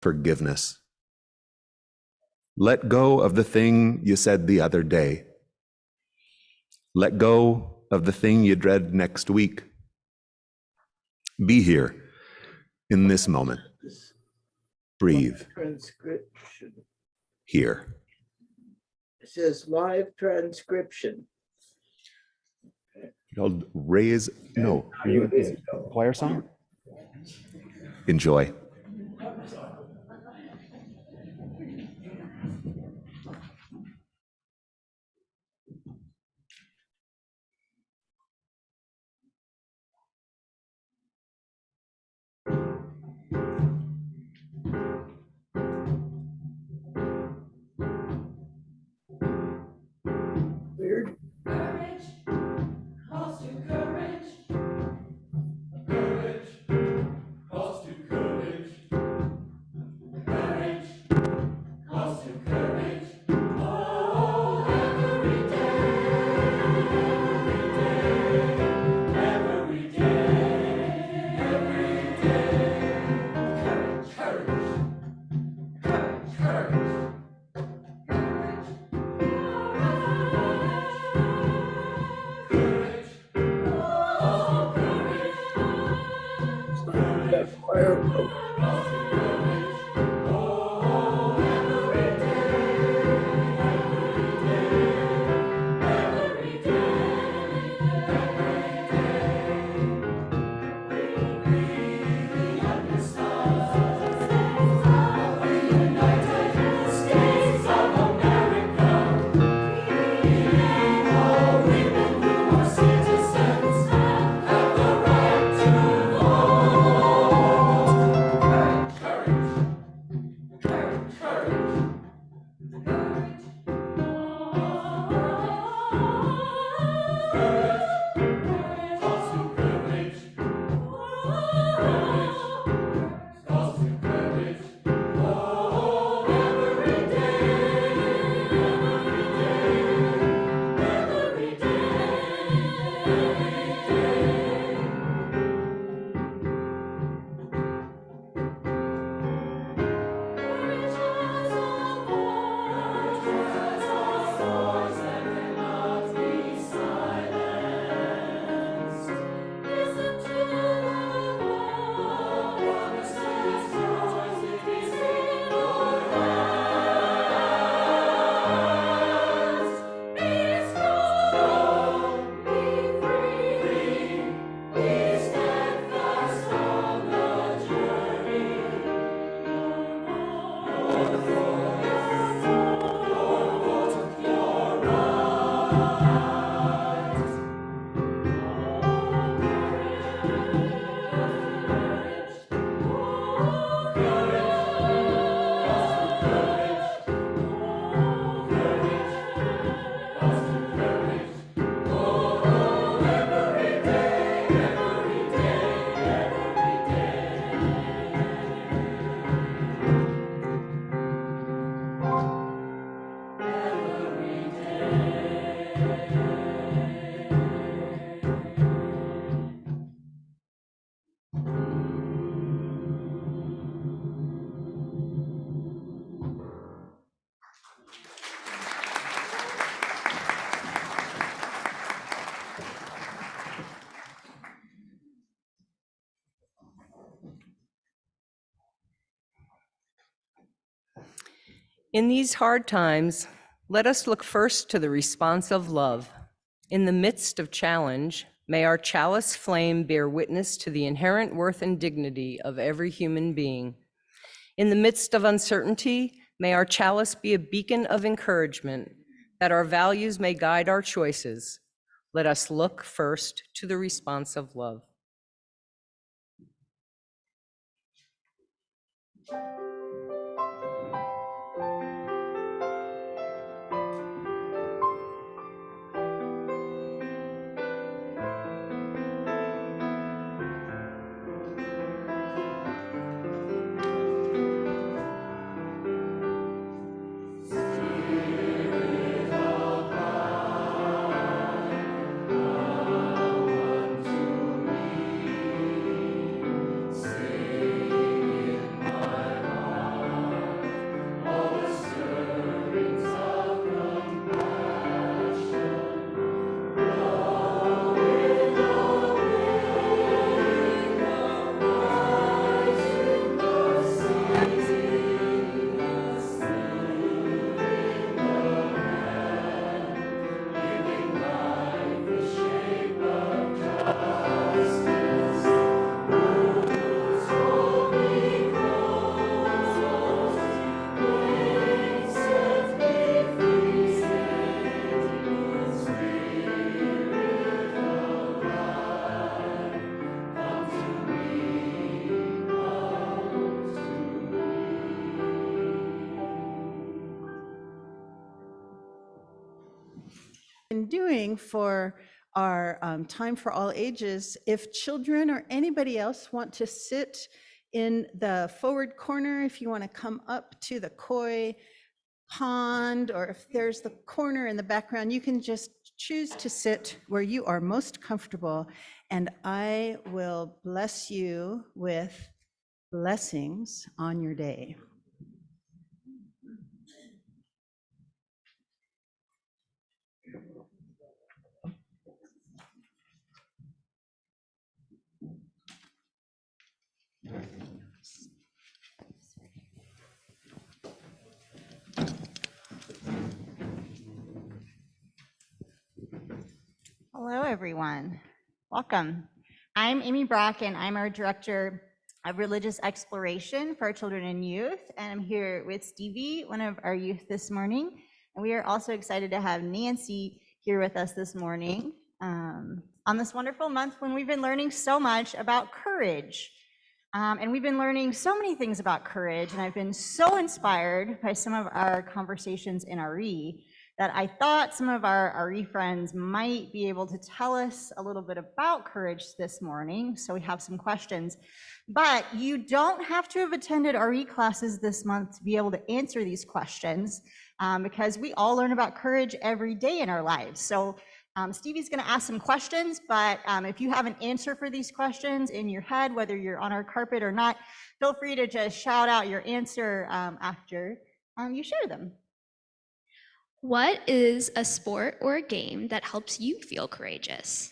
forgiveness. Let go of the thing you said the other day. Let go of the thing you dread next week. Be here in this moment. Breathe. Transcription. Here. It says live transcription. Called raise. No. Choir song? Enjoy. Weird. Courage calls to courage. Courage calls to courage. Courage calls to courage. Oh, every day, every day, every day. Courage, courage, courage. That choir wrote. In these hard times, let us look first to the response of love. In the midst of challenge, may our chalice flame bear witness to the inherent worth and dignity of every human being. In the midst of uncertainty, may our chalice be a beacon of encouragement, that our values may guide our choices. Let us look first to the response of love. been doing for our time for all ages. If children or anybody else want to sit in the forward corner, if you want to come up to the koi pond, or if there's the corner in the background, you can just choose to sit where you are most comfortable. And I will bless you with blessings on your day. Hello, everyone. Welcome. I'm Amy Brock, and I'm our Director of Religious Exploration for our children and youth. And I'm here with Stevie, one of our youth this morning. And we are also excited to have Nancy here with us this morning on this wonderful month when we've been learning so much about courage. And we've been learning so many things about courage, and I've been so inspired by some of our conversations in RE that I thought some of our RE friends might be able to tell us a little bit about courage this morning. So we have some questions, but you don't have to have attended RE classes this month to be able to answer these questions, because we all learn about courage every day in our lives. So Stevie's going to ask some questions, but if you have an answer for these questions in your head, whether you're on our carpet or not, feel free to just shout out your answer after you share them. What is a sport or a game that helps you feel courageous?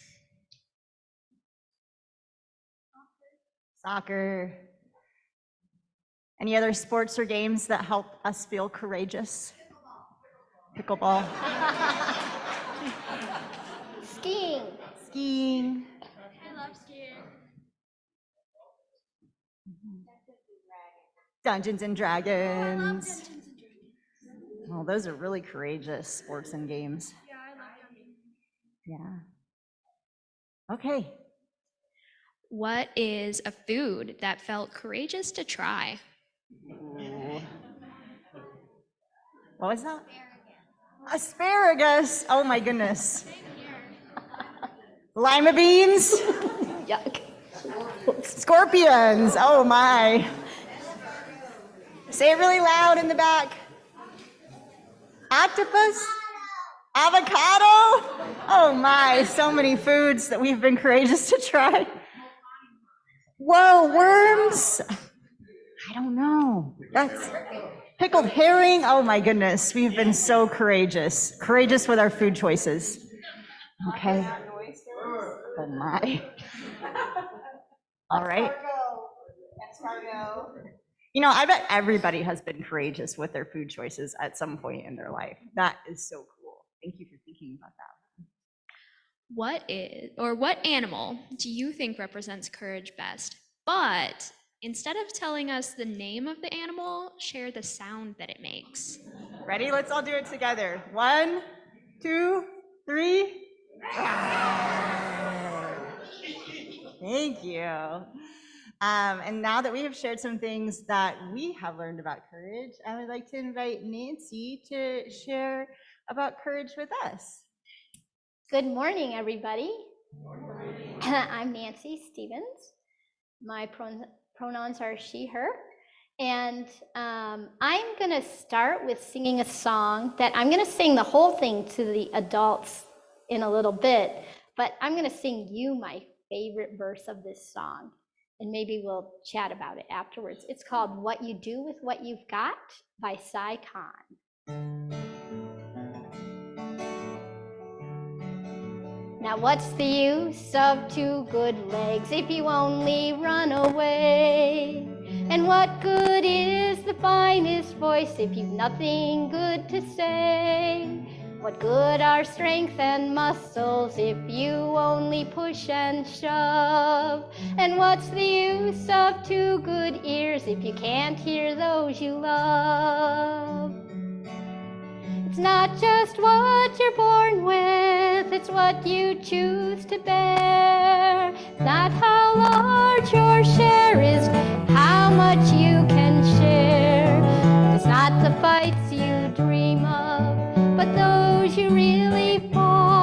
Soccer. Any other sports or games that help us feel courageous? Pickleball. Skiing. Skiing. I love skiing. Dungeons and Dragons. I love Dungeons and Dragons. Well, those are really courageous sports and games. Yeah, I love Dungeons. Yeah. Okay. What is a food that felt courageous to try? Ooh. What was that? Asparagus. Oh my goodness. Lima beans. Yuck. Scorpions. Oh my. Say it really loud in the back. Octopus. Avocado. Oh my, so many foods that we've been courageous to try. Whoa, worms. I don't know. That's pickled herring. Oh my goodness, we've been so courageous. Courageous with our food choices. Okay. Oh my. All right. You know, I bet everybody has been courageous with their food choices at some point in their life. That is so cool. Thank you for thinking about that. What animal do you think represents courage best? But instead of telling us the name of the animal, share the sound that it makes. Ready? Let's all do it together. 1, 2, 3. Thank you. And now that we have shared some things that we have learned about courage, I would like to invite Nancy to share about courage with us. Good morning, everybody. I'm Nancy Stevens. My pronouns are she, her. And I'm going to start with singing a song that I'm going to sing the whole thing to the adults in a little bit, but I'm going to sing you my favorite verse of this song, and maybe we'll chat about it afterwards. It's called What You Do With What You've Got by Sai Khan. Now what's the use of 2 good legs if you only run away? And what good is the finest voice if you've nothing good to say? What good are strength and muscles if you only push and shove? And what's the use of 2 good ears if you can't hear those you love? It's not just what you're born with, it's what you choose to bear. It's not how large your share is, how much you can share. It's not the fights you dream of, but those you really fought.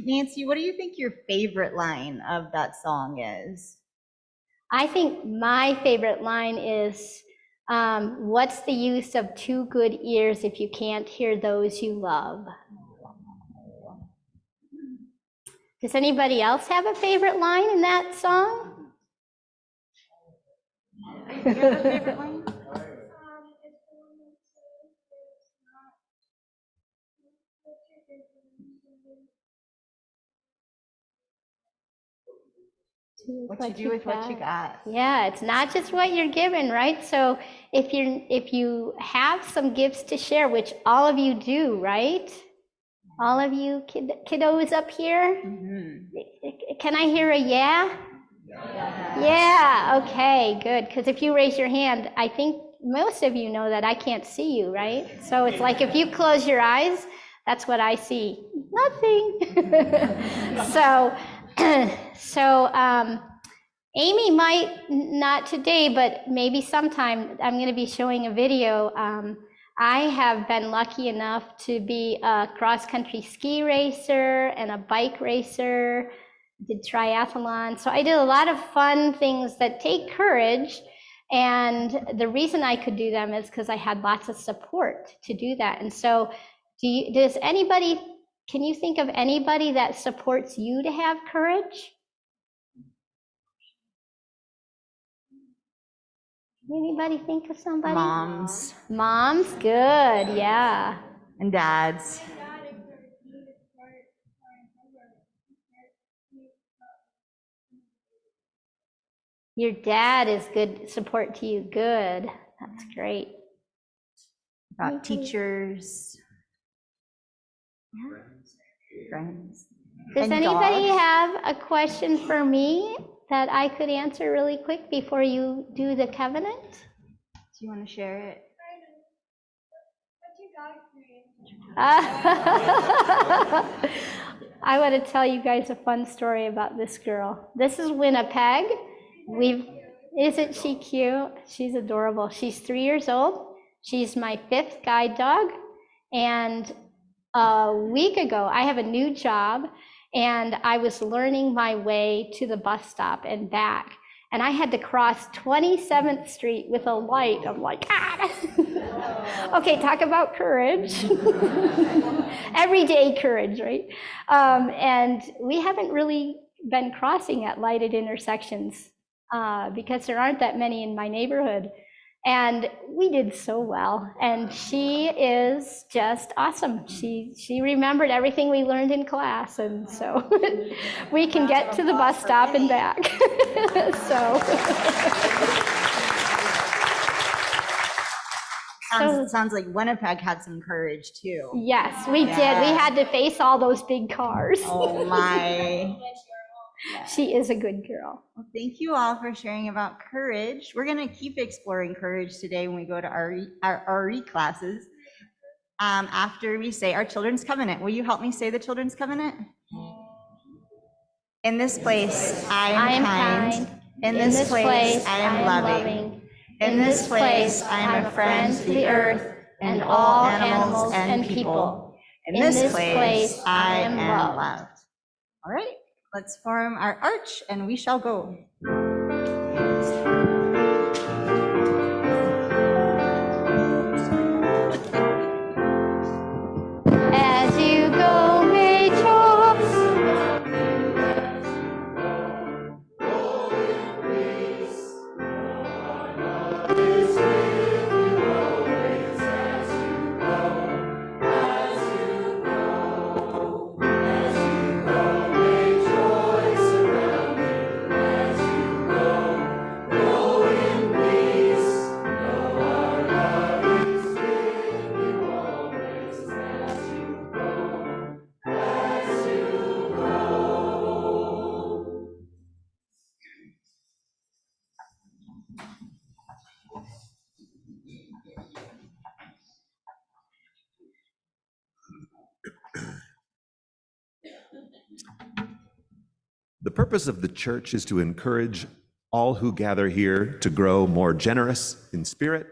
Nancy, what do you think your favorite line of that song is? I think my favorite line is, what's the use of two good ears if you can't hear those you love? Does anybody else have a favorite line in that song? Do you have a favorite line? What you do with what you got. Yeah, it's not just what you're given, right? So if you have some gifts to share, which all of you do, right? All of you kiddos up here, can I hear a yeah? Yeah, okay, good. Because if you raise your hand, I think most of you know that I can't see you, right? So it's like if you close your eyes, that's what I see. Nothing. So Amy might not today, but maybe sometime. I'm going to be showing a video. I have been lucky enough to be a cross-country ski racer and a bike racer, did triathlon. So I did a lot of fun things that take courage. And the reason I could do them is because I had lots of support to do that. And so can you think of anybody that supports you to have courage? Anybody think of somebody? Moms. Moms, good, yeah. And dads. Your dad is good support to you, good. That's great. About teachers. Friends. Does And anybody dogs. have a question for me that I could answer really quick before you do the covenant? Do you want to share it? I want to tell you guys a fun story about this girl. This is Winnipeg. Isn't she cute? She's adorable. She's 3 years old. She's my 5th guide dog. And a week ago, I have a new job, and I was learning my way to the bus stop and back. And I had to cross 27th Street with a light. I'm like, ah! Okay, talk about courage. Everyday courage, right? And we haven't really been crossing at lighted intersections because there aren't that many in my neighborhood. And we did so well. And she is just awesome. She remembered everything we learned in class. And so we can get to the bus stop and back. Sounds like Winnipeg had some courage too. Yes, we did. We had to face all those big cars. Oh my. She is a good girl. Well, thank you all for sharing about courage. We're going to keep exploring courage today when we go to our RE classes. After we say our children's covenant, will you help me say the children's covenant? In this place, I am kind. In this place, I am loving. In this place, I am a friend to the earth and all animals and people. In this place, I am loved. All right, let's form our arch and we shall go. As you go, rejoice. The purpose of the church is to encourage all who gather here to grow more generous in spirit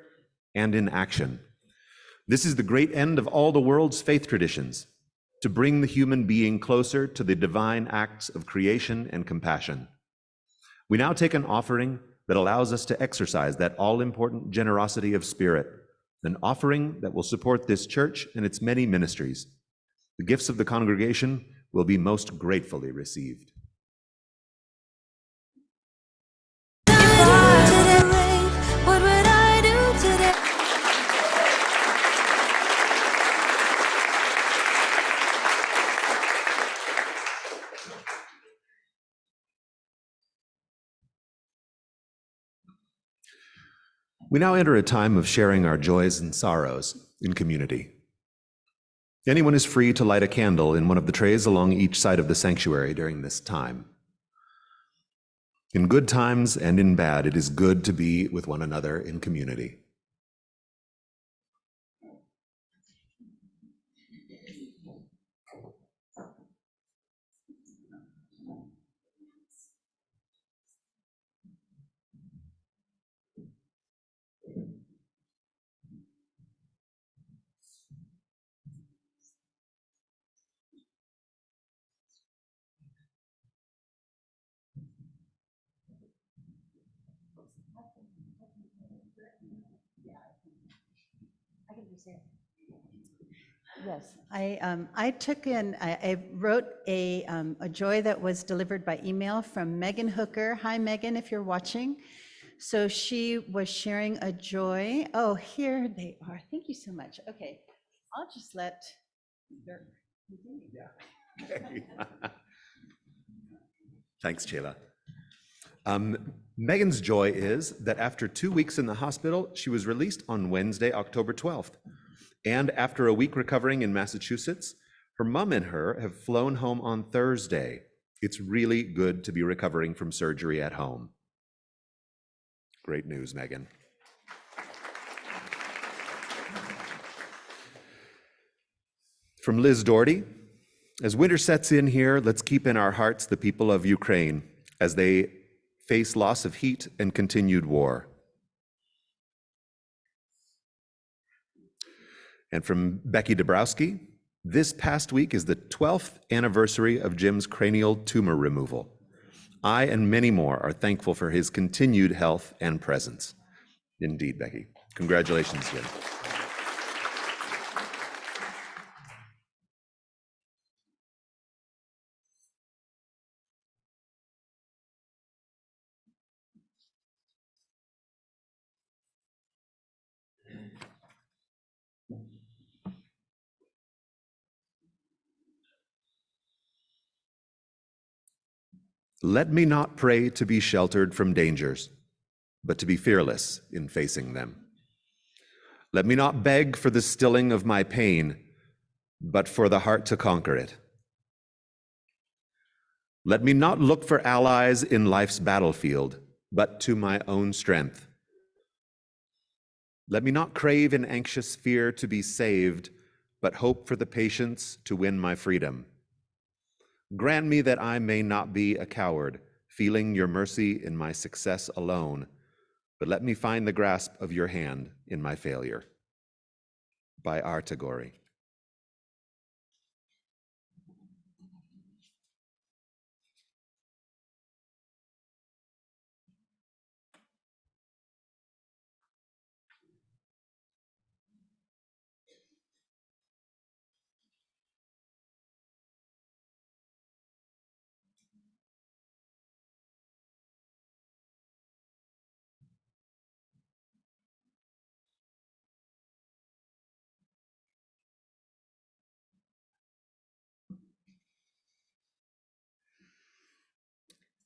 and in action. This is the great end of all the world's faith traditions. to bring the human being closer to the divine acts of creation and compassion. We now take an offering that allows us to exercise that all-important generosity of spirit, an offering that will support this church and its many ministries. The gifts of the congregation will be most gratefully received. What would I do today? We now enter a time of sharing our joys and sorrows in community. Anyone is free to light a candle in one of the trays along each side of the sanctuary during this time. In good times and in bad, it is good to be with one another in community. Yes, I wrote a joy that was delivered by email from Megan Hooker. Hi, Megan, if you're watching. So she was sharing a joy. Oh, here they are. Thank you so much. Okay, I'll just let Dirk continue. Thanks, Chela. Megan's joy is that after 2 weeks in the hospital, she was released on Wednesday, October 12th. And after a week recovering in Massachusetts, her mom and her have flown home on Thursday. It's really good to be recovering from surgery at home. Great news, Megan. From Liz Doherty, as winter sets in here, let's keep in our hearts the people of Ukraine as they face loss of heat and continued war. And from Becky Dabrowski, this past week is the 12th anniversary of Jim's cranial tumor removal. I and many more are thankful for his continued health and presence. Indeed, Becky. Congratulations, Jim. Let me not pray to be sheltered from dangers, but to be fearless in facing them. Let me not beg for the stilling of my pain, but for the heart to conquer it. Let me not look for allies in life's battlefield, but to my own strength. Let me not crave in anxious fear to be saved, but hope for the patience to win my freedom. Grant me that I may not be a coward, feeling your mercy in my success alone, but let me find the grasp of your hand in my failure. By R. Tagore.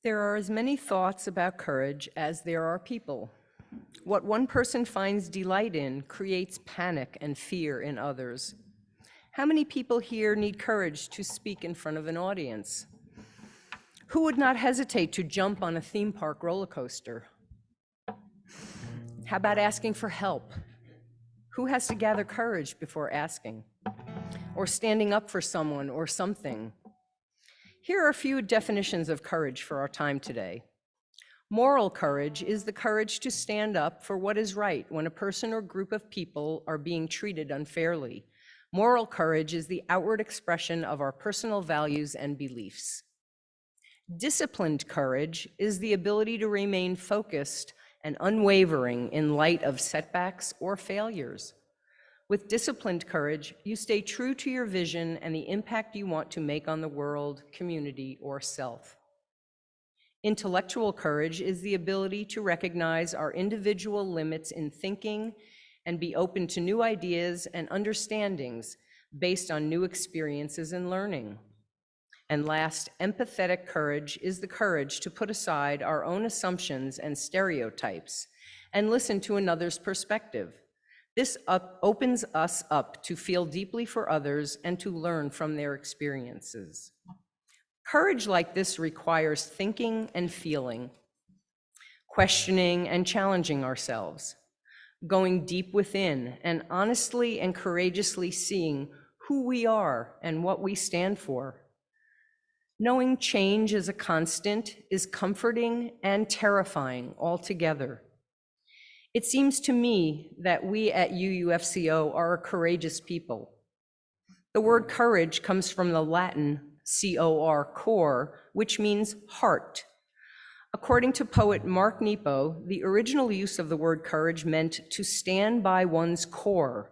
There are as many thoughts about courage as there are people. What one person finds delight in creates panic and fear in others. How many people here need courage to speak in front of an audience? Who would not hesitate to jump on a theme park roller coaster? How about asking for help? Who has to gather courage before asking? Or standing up for someone or something? Here are a few definitions of courage for our time today. Moral courage is the courage to stand up for what is right when a person or group of people are being treated unfairly. Moral courage is the outward expression of our personal values and beliefs. Disciplined courage is the ability to remain focused and unwavering in light of setbacks or failures. With disciplined courage, you stay true to your vision and the impact you want to make on the world, community, or self. Intellectual courage is the ability to recognize our individual limits in thinking and be open to new ideas and understandings based on new experiences and learning. And last, empathetic courage is the courage to put aside our own assumptions and stereotypes and listen to another's perspective. This opens us up to feel deeply for others and to learn from their experiences. Courage like this requires thinking and feeling, questioning and challenging ourselves, going deep within and honestly and courageously seeing who we are and what we stand for. Knowing change is a constant is comforting and terrifying altogether. It seems to me that we at UUFCO are a courageous people. The word courage comes from the Latin cor, which means heart. According to poet Mark Nepo, the original use of the word courage meant to stand by one's core,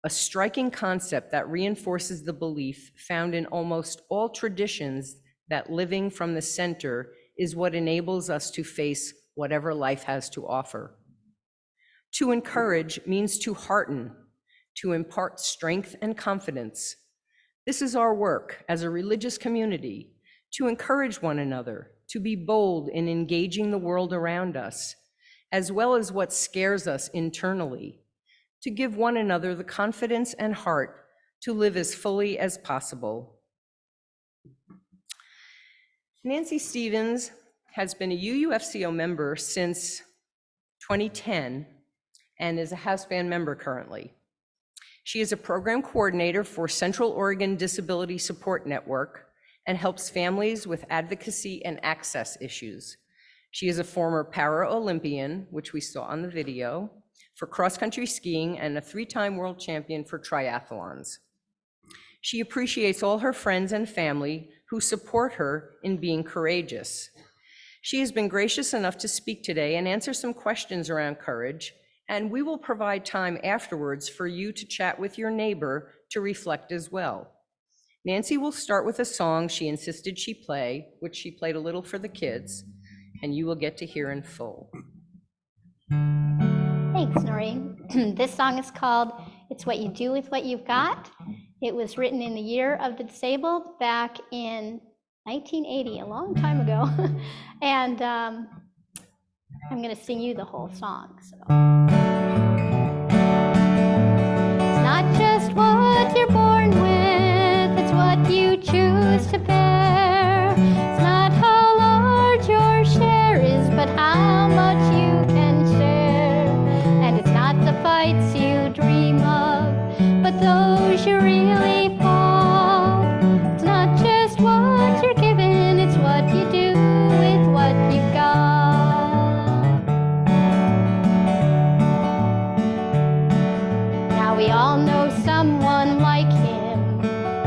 a striking concept that reinforces the belief found in almost all traditions that living from the center is what enables us to face whatever life has to offer. To encourage means to hearten, to impart strength and confidence. This is our work as a religious community, to encourage one another, to be bold in engaging the world around us, as well as what scares us internally, to give one another the confidence and heart to live as fully as possible. Nancy Stevens has been a UUFCO member since 2010 and is a house band member currently. She is a program coordinator for Central Oregon Disability Support Network and helps families with advocacy and access issues. She is a former para-Olympian, which we saw on the video, for cross-country skiing and a 3-time world champion for triathlons. She appreciates all her friends and family who support her in being courageous. She has been gracious enough to speak today and answer some questions around courage, and we will provide time afterwards for you to chat with your neighbor to reflect as well. Nancy will start with a song she insisted she play, which she played a little for the kids, and you will get to hear in full. Thanks, Noreen. This song is called It's What You Do With What You've Got. It was written in the Year of the Disabled back in 1980, a long time ago. And I'm going to sing you the whole song. So. It's not just what you're born with, it's what you choose to bear. It's not how large your share is, but how much you can share. And it's not the fights you dream of, but those you really fought. It's not just what you're given, it's what you do with what you've got. Now we all know someone like him,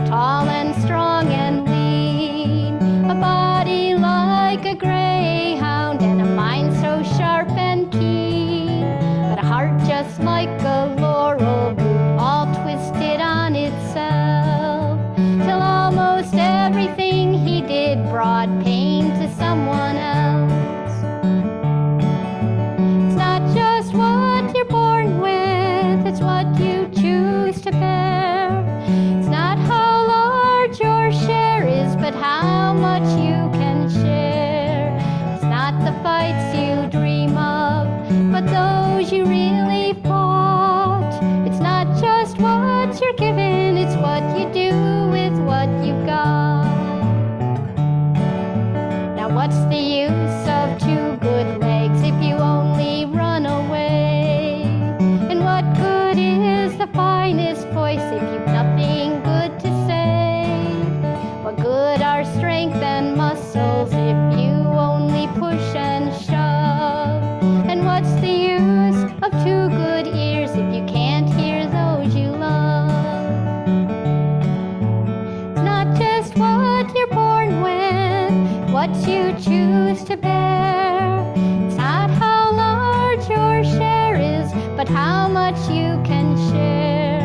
tall and strong and lean, a body like a greyhound and a mind so sharp and keen, but a heart just like a laurel root, all twisted on itself, till almost everything he did brought pain to someone else. It's not just what you're born with, it's what you choose to bear. It's not how large your share is, but how much you can share. It's not the fights you dream of, but those you really fought. It's not just what you're given, it's what you do with what you've got. Now what's the use of 2 good legs if you only run away? And what good is the finest voice if you've nothing good to say? What good are strength and muscles if you only push and shove? And what's the use of 2 good ears if you can't hear those you love? what you choose to bear. It's not how large your share is, but how much you can share.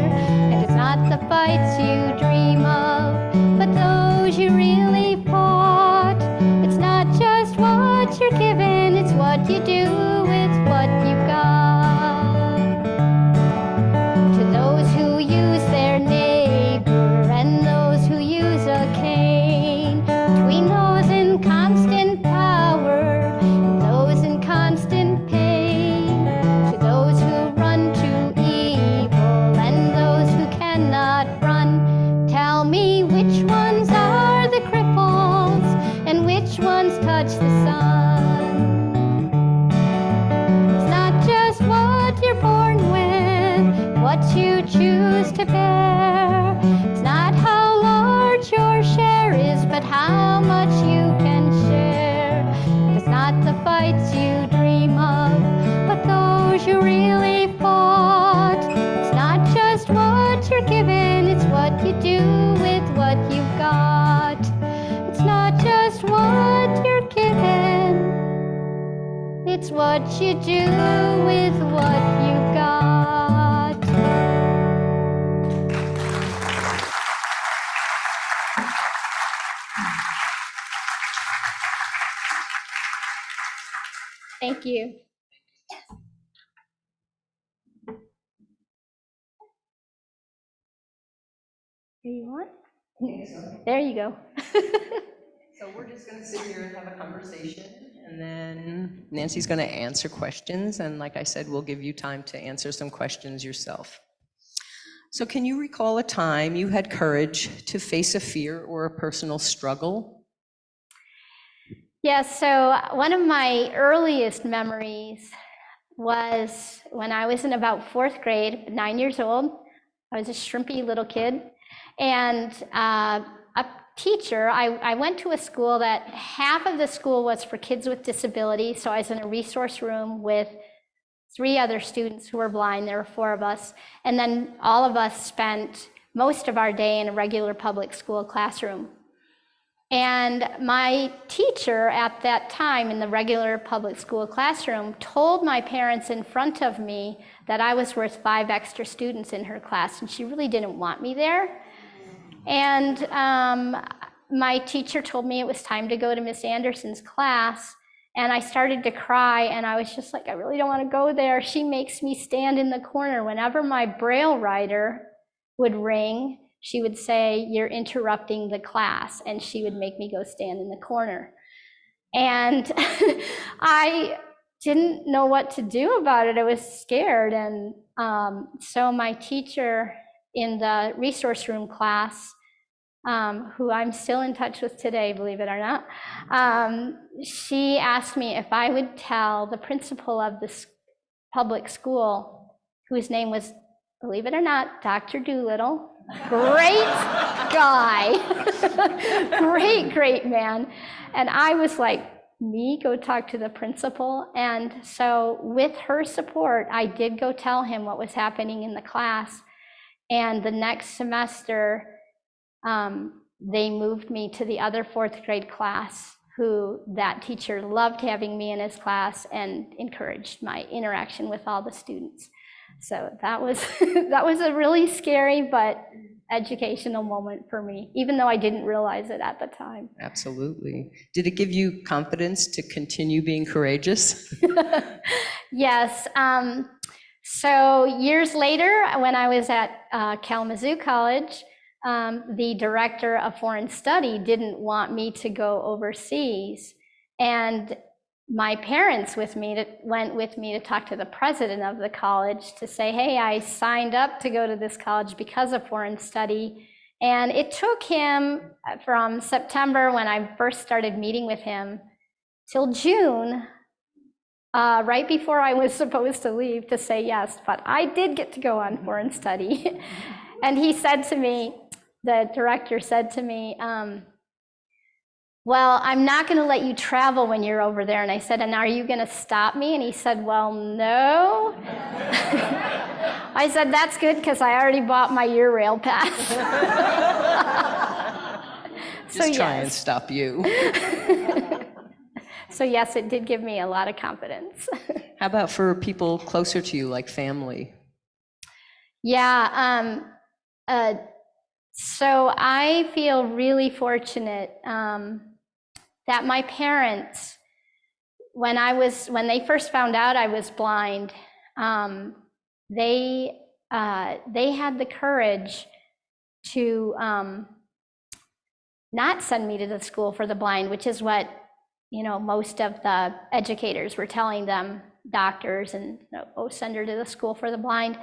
And it's not the fights you dream of, but those you really fought. It's not just what you're given, it's what you do with what you've got. To those who use their neighbor and those who use a cane, between those in constant power and those in constant pain, to those who run to evil and those who cannot run, tell me which ones are the cripples and which ones touch the sun. It's not just what you're born with, what you choose to bear. It's not how large your share is, but how much you can share. It's not the fights you dream of, but those you really fought. It's not just what you're given, it's what you do with what you've got. It's not just what you're given, it's what you do with what you've got. Thank you. Are you on? There you go. So we're just going to sit here and have a conversation, and then Nancy's going to answer questions, and like I said, we'll give you time to answer some questions yourself. So can you recall a time you had courage to face a fear or a personal struggle? Yes, so one of my earliest memories was when I was in about 4th grade, 9 years old. I was a shrimpy little kid, and a teacher, I went to a school that half of the school was for kids with disabilities, so I was in a resource room with 3 other students who were blind. There were 4 of us, and then all of us spent most of our day in a regular public school classroom. And my teacher at that time in the regular public school classroom told my parents in front of me that I was worth 5 extra students in her class, and she really didn't want me there. And my teacher told me it was time to go to Miss Anderson's class, and I started to cry, and I was just like, I really don't want to go there. She makes me stand in the corner. Whenever my Braille writer would ring, she would say, "You're interrupting the class," and she would make me go stand in the corner. And I didn't know what to do about it. I was scared. And so my teacher in the resource room class, who I'm still in touch with today, believe it or not, she asked me if I would tell the principal of this public school, whose name was, believe it or not, Dr. Doolittle. Great guy, great man. And I was like, me go talk to the principal? And so with her support, I did go tell him what was happening in the class. And the next semester, they moved me to the other 4th grade class, who that teacher loved having me in his class and encouraged my interaction with all the students. So that was that was a really scary but educational moment for me, even though I didn't realize it at the time. Absolutely. Did it give you confidence to continue being courageous? Yes. So years later, when I was at Kalamazoo College, the director of foreign study didn't want me to go overseas, and my parents went with me to talk to the president of the college to say, hey, I signed up to go to this college because of foreign study. And it took him from September, when I first started meeting with him, till June, right before I was supposed to leave, to say yes. But I did get to go on foreign study. And he said to me, the director said to me, well, I'm not going to let you travel when you're over there. And I said, and are you going to stop me? And he said, well, no. I said, that's good, because I already bought my Eurail pass. Just try and yes. stop you. So yes, it did give me a lot of confidence. How about for people closer to you, like family? Yeah, so I feel really fortunate that my parents, when they first found out I was blind, they had the courage to not send me to the school for the blind, which is what, most of the educators were telling them, doctors, and oh, send her to the school for the blind.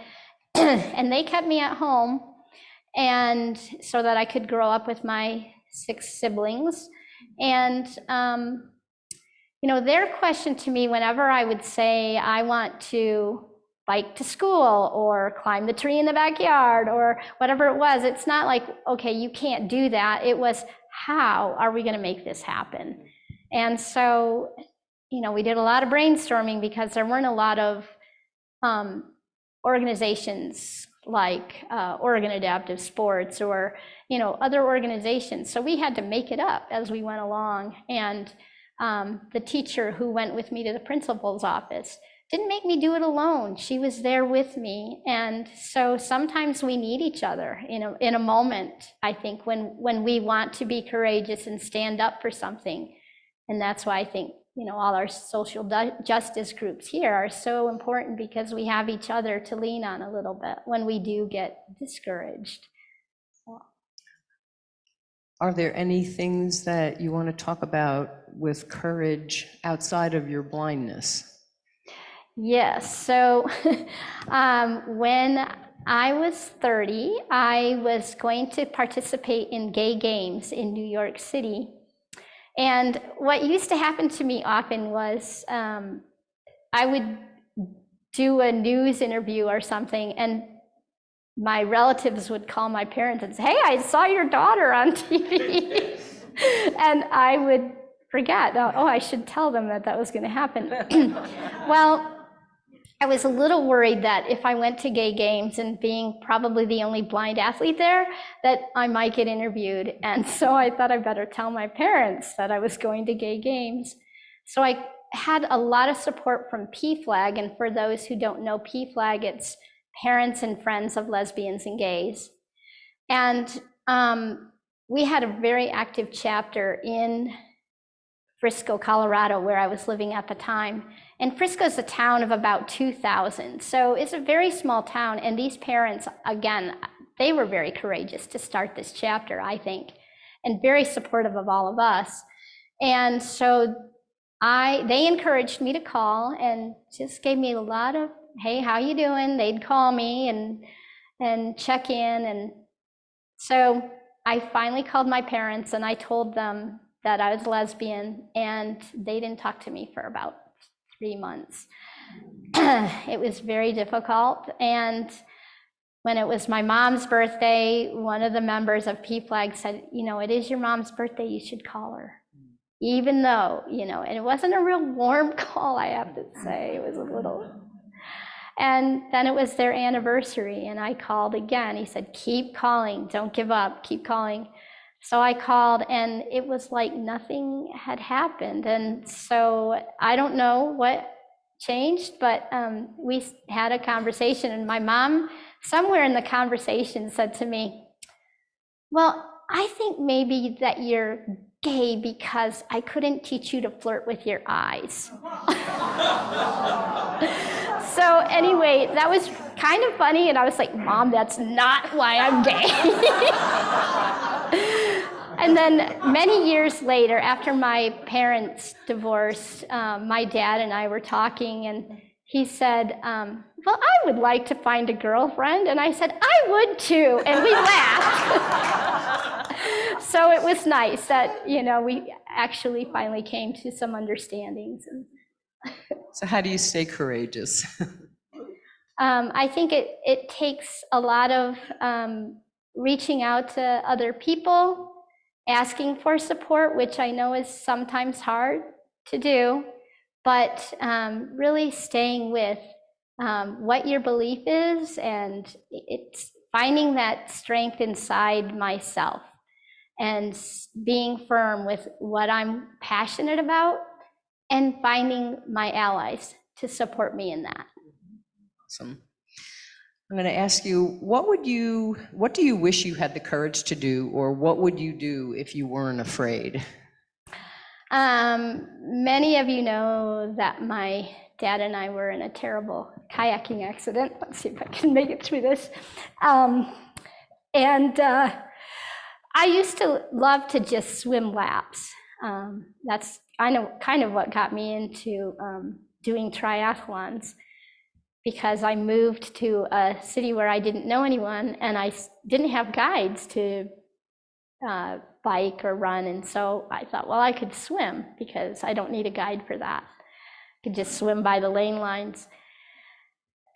And they kept me at home, and so that I could grow up with my 6 siblings. And their question to me whenever I would say I want to bike to school or climb the tree in the backyard or whatever it was, it's not like, okay, you can't do that. It was, how are we going to make this happen? And so, we did a lot of brainstorming because there weren't a lot of organizations like Oregon Adaptive Sports or, other organizations. So we had to make it up as we went along. And the teacher who went with me to the principal's office didn't make me do it alone. She was there with me. And so sometimes we need each other, in a moment, I think, when we want to be courageous and stand up for something. And that's why I think, all our social justice groups here are so important, because we have each other to lean on a little bit when we do get discouraged. Are there any things that you want to talk about with courage outside of your blindness? Yes, so when I was 30, I was going to participate in gay games in New York City. And what used to happen to me often was I would do a news interview or something, and my relatives would call my parents and say, hey, I saw your daughter on TV. And I would forget, oh, I should tell them that was going to happen. Well, I was a little worried that if I went to gay games, and being probably the only blind athlete there, that I might get interviewed. And so I thought I better tell my parents that I was going to gay games. So I had a lot of support from PFLAG. And for those who don't know PFLAG, it's Parents and Friends of Lesbians and Gays. And we had a very active chapter in Frisco, Colorado, where I was living at the time. And Frisco's a town of about 2,000. So it's a very small town. And these parents, again, they were very courageous to start this chapter, I think, and very supportive of all of us. And so they encouraged me to call and just gave me a lot of, hey, how you doing? They'd call me and check in. And so I finally called my parents and I told them that I was lesbian, and they didn't talk to me for about 3 months. It was very difficult. And when it was my mom's birthday, one of the members of PFLAG said, it is your mom's birthday, you should call her. Even though, and it wasn't a real warm call, I have to say, it was a little. And then it was their anniversary, and I called again. He said, keep calling, don't give up, keep calling. So I called, and it was like nothing had happened. And so I don't know what changed, but we had a conversation, and my mom, somewhere in the conversation, said to me, well, I think maybe that you're gay because I couldn't teach you to flirt with your eyes. So anyway, that was kind of funny, and I was like, Mom, that's not why I'm gay. And then many years later, after my parents divorced, my dad and I were talking, and he said, well, I would like to find a girlfriend. And I said, I would too. And we laughed. So it was nice that, we actually finally came to some understandings. So how do you stay courageous? I think it takes a lot of reaching out to other people, asking for support, which I know is sometimes hard to do, but really staying with what your belief is, and it's finding that strength inside myself. and being firm with what I'm passionate about and finding my allies to support me in that. Awesome. I'm going to ask you, what do you wish you had the courage to do, or what would you do if you weren't afraid? Many of you know that my dad and I were in a terrible kayaking accident. Let's see if I can make it through this. I used to love to just swim laps. That's kind of what got me into doing triathlons, because I moved to a city where I didn't know anyone and I didn't have guides to bike or run. And so I thought, well, I could swim because I don't need a guide for that. I could just swim by the lane lines.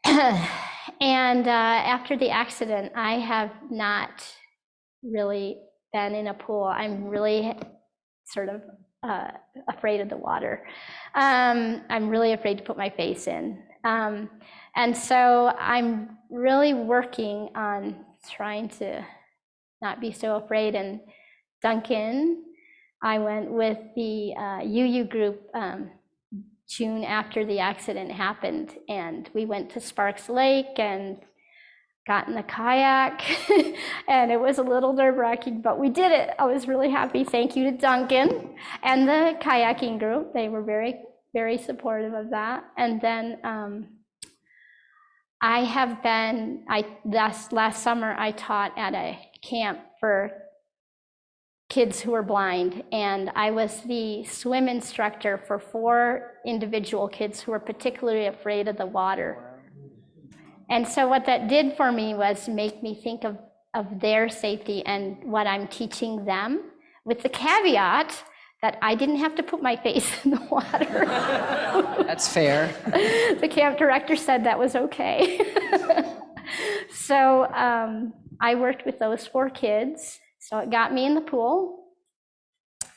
And after the accident, I have not really been in a pool. I'm really sort of afraid of the water. I'm really afraid to put my face in. And so I'm really working on trying to not be so afraid. And Duncan, I went with the UU group June after the accident happened, and we went to Sparks Lake and got in the kayak, and it was a little nerve-wracking, but we did it. I was really happy. Thank you to Duncan and the kayaking group. They were very, very supportive of that. And then last summer, I taught at a camp for kids who were blind, and I was the swim instructor for 4 individual kids who were particularly afraid of the water. And so what that did for me was make me think of their safety and what I'm teaching them, with the caveat that I didn't have to put my face in the water. That's fair. The camp director said that was okay. So I worked with those 4 kids. So it got me in the pool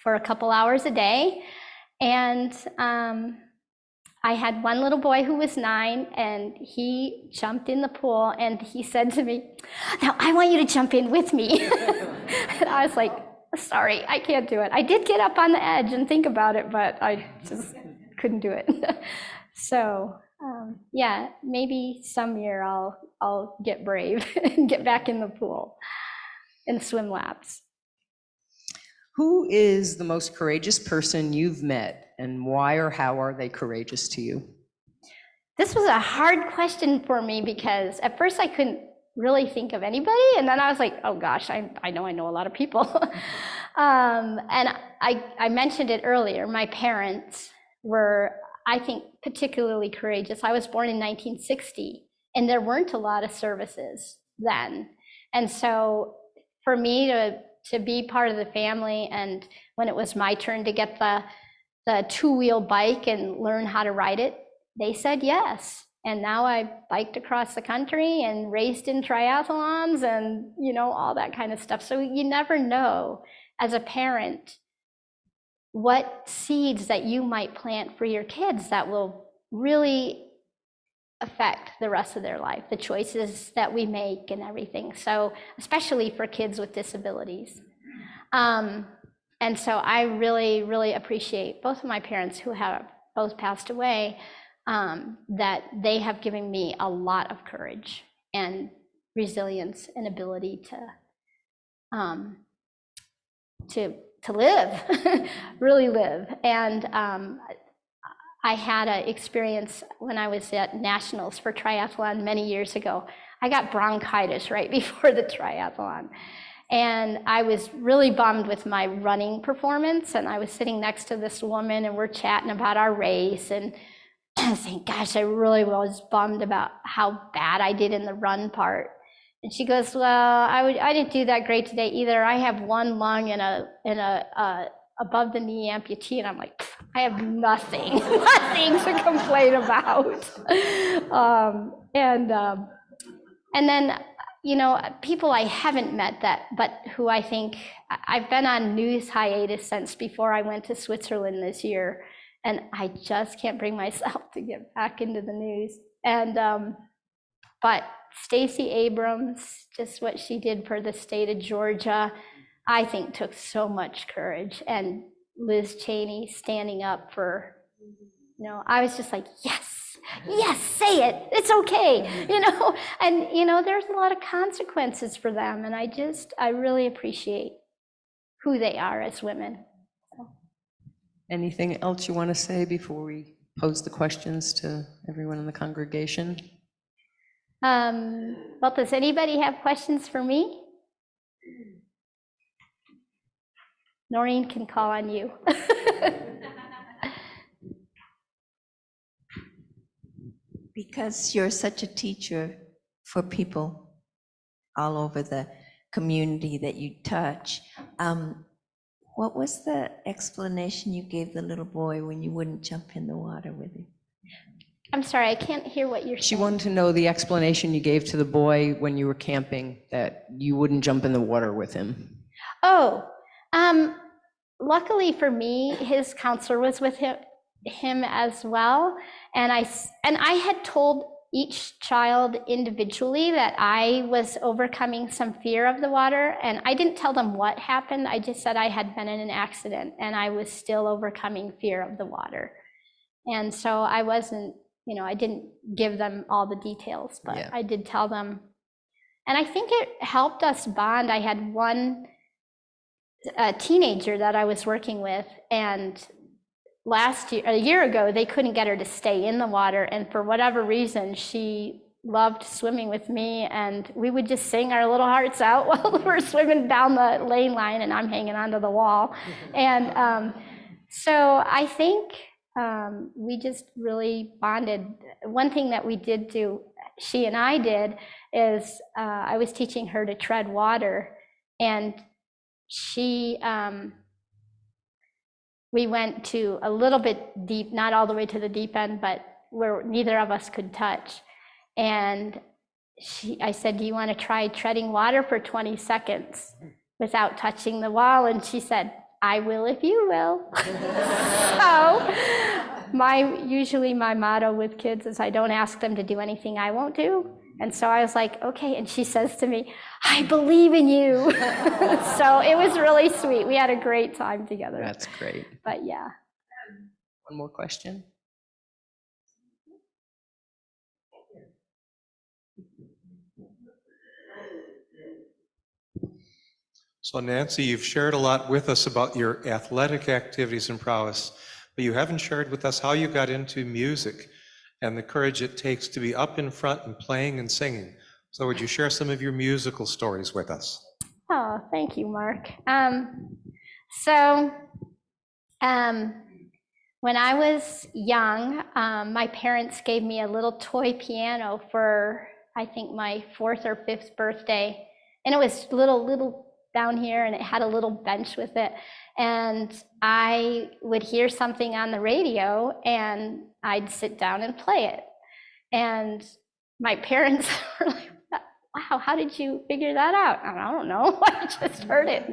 for a couple hours a day. And I had one little boy who was 9, and he jumped in the pool and he said to me, "Now I want you to jump in with me." And I was like, "Sorry, I can't do it." I did get up on the edge and think about it, but I just couldn't do it. So yeah, maybe some year I'll get brave and get back in the pool and swim laps. Who is the most courageous person you've met, and why or how are they courageous to you? This was a hard question for me, because at first I couldn't really think of anybody, and then I was like, oh gosh, I know a lot of people. And I mentioned it earlier, my parents were, I think, particularly courageous. I was born in 1960, and there weren't a lot of services then. And so for me to be part of the family, and when it was my turn to get the 2-wheel bike and learn how to ride it, they said yes. And now I biked across the country and raced in triathlons and, all that kind of stuff. So you never know as a parent what seeds that you might plant for your kids that will really affect the rest of their life, the choices that we make and everything. So especially for kids with disabilities. And so I really, really appreciate both of my parents, who have both passed away, that they have given me a lot of courage and resilience and ability to live, really live. And I had an experience when I was at Nationals for triathlon many years ago. I got bronchitis right before the triathlon. And I was really bummed with my running performance. And I was sitting next to this woman, and we're chatting about our race. And I was saying, gosh, I really was bummed about how bad I did in the run part. And she goes, well, I didn't do that great today either. I have one lung and a above the knee amputee. And I'm like, I have nothing to complain about. And then, people I haven't met but who I think, I've been on news hiatus since before I went to Switzerland this year, and I just can't bring myself to get back into the news. And, but Stacey Abrams, just what she did for the state of Georgia, I think took so much courage. And Liz Cheney standing up for, I was just like, yes, say it. It's okay, and, there's a lot of consequences for them. And I really appreciate who they are as women. Anything else you want to say before we pose the questions to everyone in the congregation? Well, does anybody have questions for me? Noreen can call on you. Because you're such a teacher for people all over the community that you touch, what was the explanation you gave the little boy when you wouldn't jump in the water with him? I'm sorry, I can't hear what you're saying. She wanted to know the explanation you gave to the boy when you were camping, that you wouldn't jump in the water with him. Oh, luckily for me, his counselor was with him as well. And I had told each child individually that I was overcoming some fear of the water. And I didn't tell them what happened. I just said I had been in an accident and I was still overcoming fear of the water. And so I wasn't, I didn't give them all the details, but yeah. I did tell them. And I think it helped us bond. I had one teenager that I was working with, and a year ago, they couldn't get her to stay in the water. And for whatever reason, she loved swimming with me, and we would just sing our little hearts out while we're swimming down the lane line and I'm hanging onto the wall. And so I think we just really bonded. One thing that we did do, she and I did, is I was teaching her to tread water, and we went to a little bit deep, not all the way to the deep end, but where neither of us could touch. And I said, do you want to try treading water for 20 seconds without touching the wall? And she said, I will if you will. So usually my motto with kids is I don't ask them to do anything I won't do. And so I was like, okay. And she says to me, I believe in you. So it was really sweet. We had a great time together. That's great. But yeah. One more question. So Nancy, you've shared a lot with us about your athletic activities and prowess, but you haven't shared with us how you got into music and the courage it takes to be up in front and playing and singing. So would you share some of your musical stories with us? Oh, thank you, Mark. When I was young, my parents gave me a little toy piano for, I think, my 4th or 5th birthday. And it was little down here, and it had a little bench with it. And I would hear something on the radio, and I'd sit down and play it. And my parents were like, wow, how did you figure that out? I don't know, I just heard it.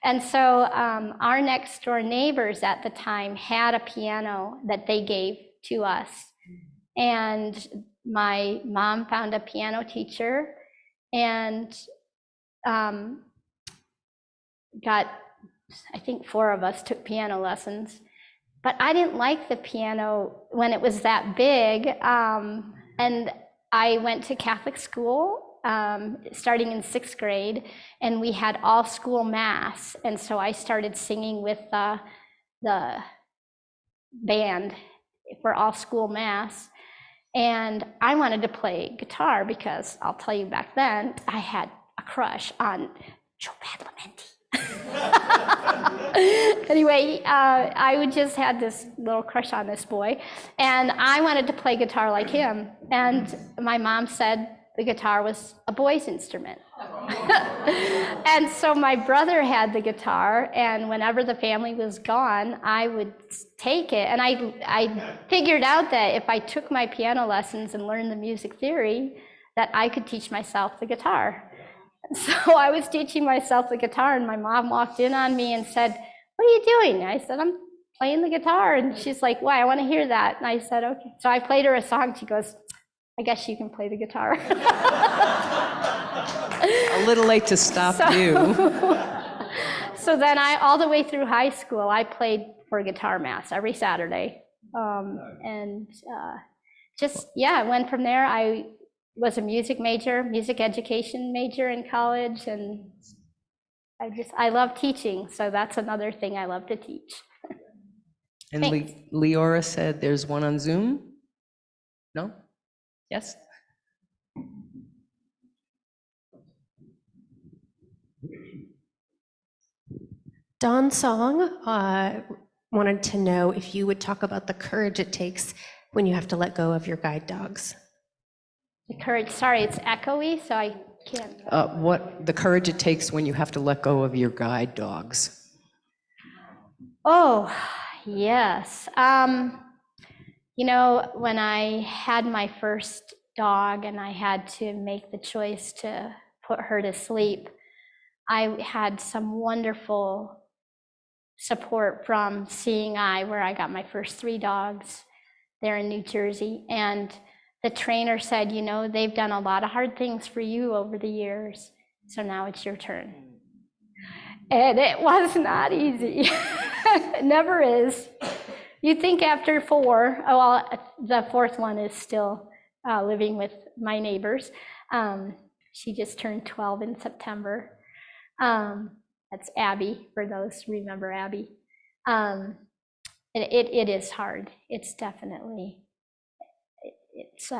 And so our next door neighbors at the time had a piano that they gave to us. And my mom found a piano teacher and got, I think 4 of us took piano lessons. But I didn't like the piano when it was that big. And I went to Catholic school starting in 6th grade, and we had all school mass. And so I started singing with the band for all school mass. And I wanted to play guitar because I'll tell you, back then I had a crush on Joe Badalamenti. Anyway, I would just had this little crush on this boy, and I wanted to play guitar like him. And my mom said the guitar was a boy's instrument. And so my brother had the guitar, and whenever the family was gone, I would take it. And I figured out that if I took my piano lessons and learned the music theory, that I could teach myself the guitar. So I was teaching myself the guitar, and my mom walked in on me and said, what are you doing? I said, I'm playing the guitar. And she's like, why? I want to hear that. And I said, okay. So I played her a song. She goes, I guess you can play the guitar. A little late to stop you. So then all the way through high school, I played for guitar mass every Saturday. Went from there. I was a music education major in college, and I love teaching, so that's another thing I love to teach. And Thanks. Leora said there's one on Zoom? No? Yes? Don Song wanted to know if you would talk about the courage it takes when you have to let go of your guide dogs. The courage, sorry, it's echoey, so I can't. What the courage it takes when you have to let go of your guide dogs. Oh, yes. When I had my first dog and I had to make the choice to put her to sleep, I had some wonderful support from Seeing Eye, where I got my first 3 dogs there in New Jersey. And the trainer said, they've done a lot of hard things for you over the years, so now it's your turn. And it was not easy. It never is. You think after 4, the 4th one is still living with my neighbors. She just turned 12 in September. That's Abby, for those who remember Abby. It is hard. It's definitely, it's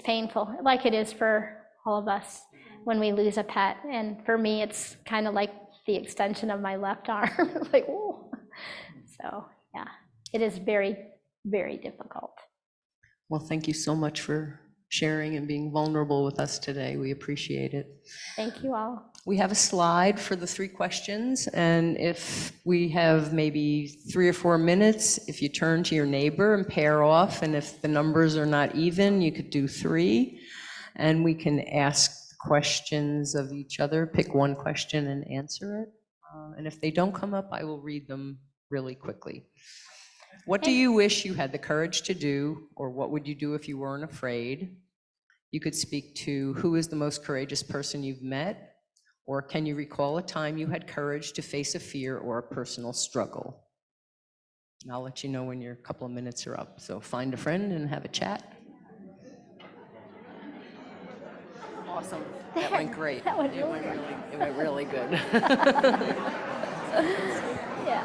painful, like it is for all of us when we lose a pet. And for me, it's kind of like the extension of my left arm. Like, whoa. So yeah, it is very, very difficult. Well, thank you so much for sharing and being vulnerable with us today. We appreciate it. Thank you all. We have a slide for the 3 questions, and if we have maybe 3 or 4 minutes, if you turn to your neighbor and pair off, and if the numbers are not even, you could do 3, and we can ask questions of each other, pick one question and answer it. And if they don't come up, I will read them really quickly. What do you wish you had the courage to do, or what would you do if you weren't afraid? You could speak to who is the most courageous person you've met, or can you recall a time you had courage to face a fear or a personal struggle? And I'll let you know when your couple of minutes are up. So find a friend and have a chat. Awesome. That went great. That went It went really good. Yeah.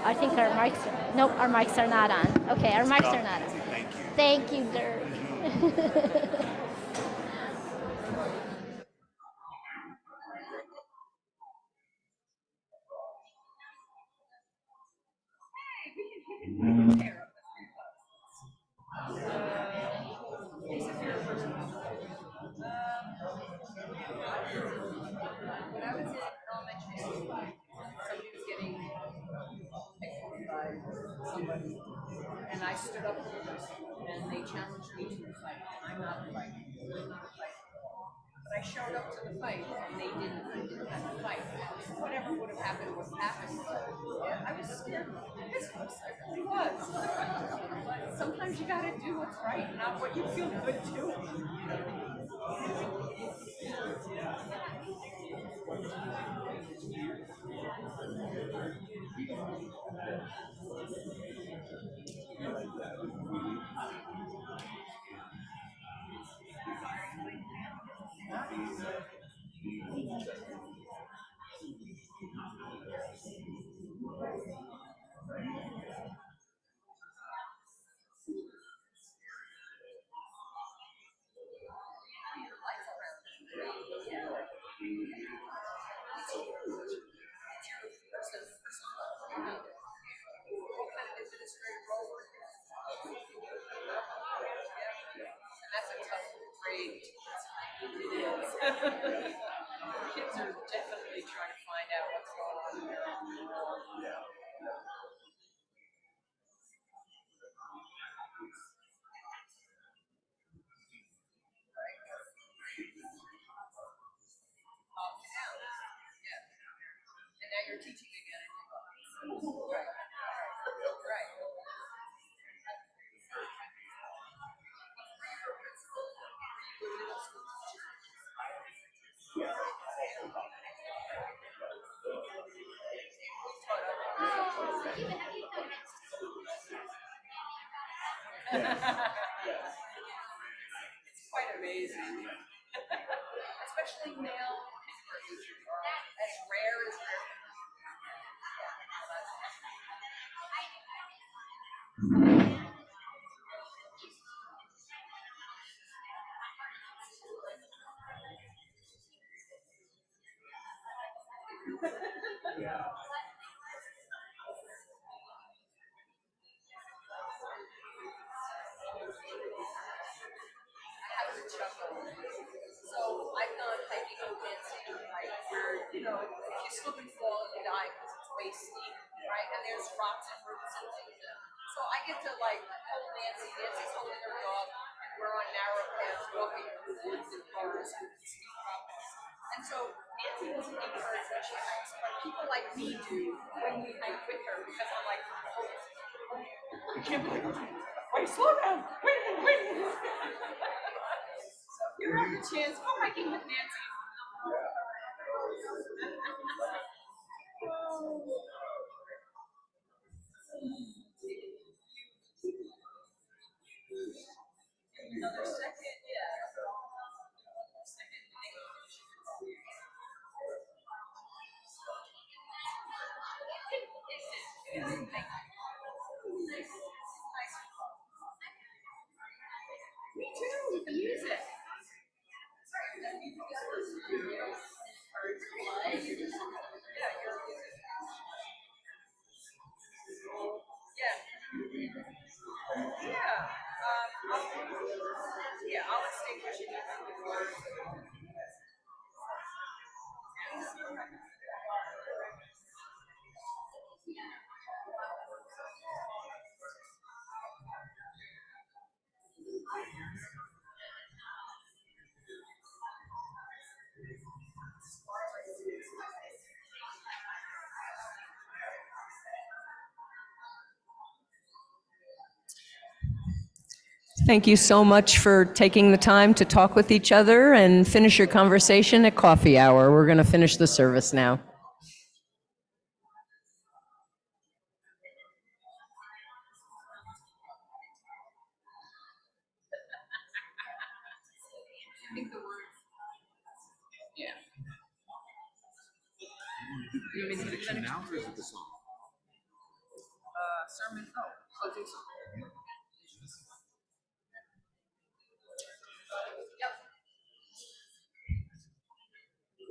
I think our mics are, nope, our mics are not on. Okay, our mics are not on. Thank you, Dirk. And I stood up for the person, and they challenged me to a fight, and I'm not a fighter. I'm not a fighter at all. But I showed up to the fight, and they didn't have to fight. Whatever would have happened was happened. I was scared of this was. I really was. But sometimes you gotta do what's right, not what you feel good doing. That's a tough grade. Kids are definitely trying to find out what's going on in their own world. And now you're teaching again. Right. It's quite amazing, especially male as rare as rare. So I've done hiking and dancing, right, where, you know, if you slip and fall, you die because it's way steep, right? And there's rocks and roots and things. So I get to like hold Nancy, Nancy's holding her dog, and we're on narrow paths walking through woods and forests and steep rocks. And so Nancy doesn't encourage when she hikes, but people like me do when we hike with her because I'm like, oh, I can't believe it. Wait, slow down. Wait a minute, wait a minute. So if you have the chance, go hiking with Nancy. Another second, yeah. Me too, the music. I'll extinguish it. Thank you so much for taking the time to talk with each other and finish your conversation at coffee hour. We're going to finish the service now. Sermon, closing song.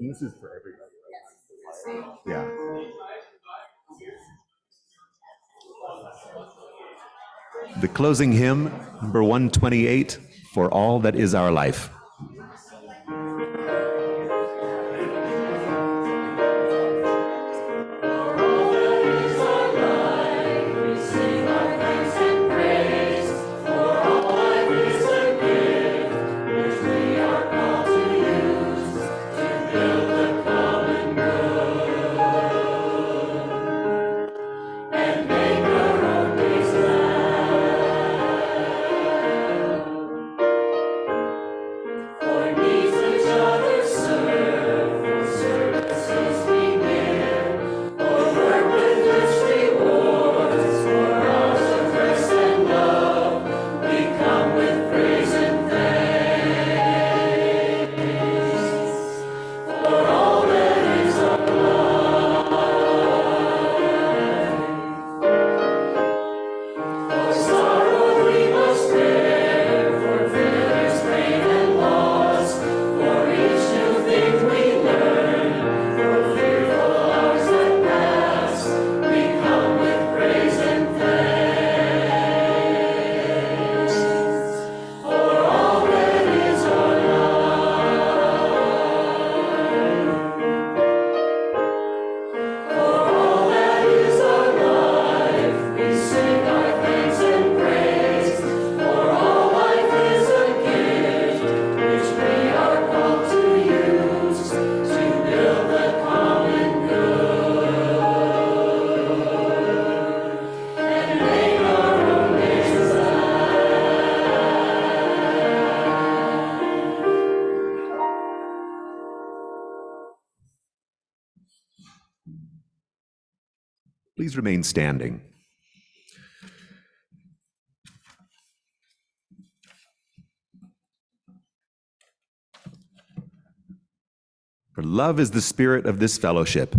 This is for everybody. Yeah. The closing hymn, number 128, For All That Is Our Life. Please remain standing. For love is the spirit of this fellowship.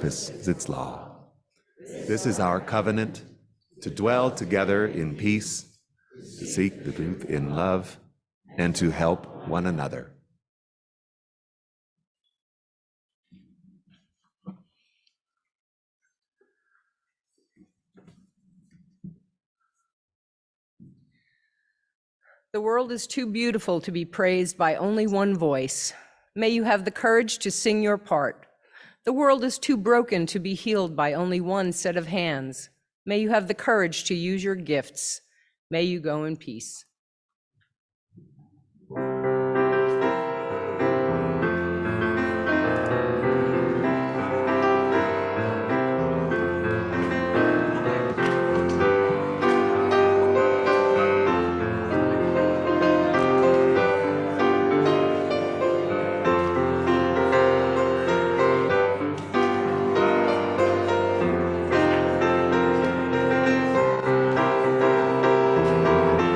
This is its law. This is our covenant, to dwell together in peace, to seek the truth in love, and to help one another. The world is too beautiful to be praised by only one voice. May you have the courage to sing your part. The world is too broken to be healed by only one set of hands. May you have the courage to use your gifts. May you go in peace.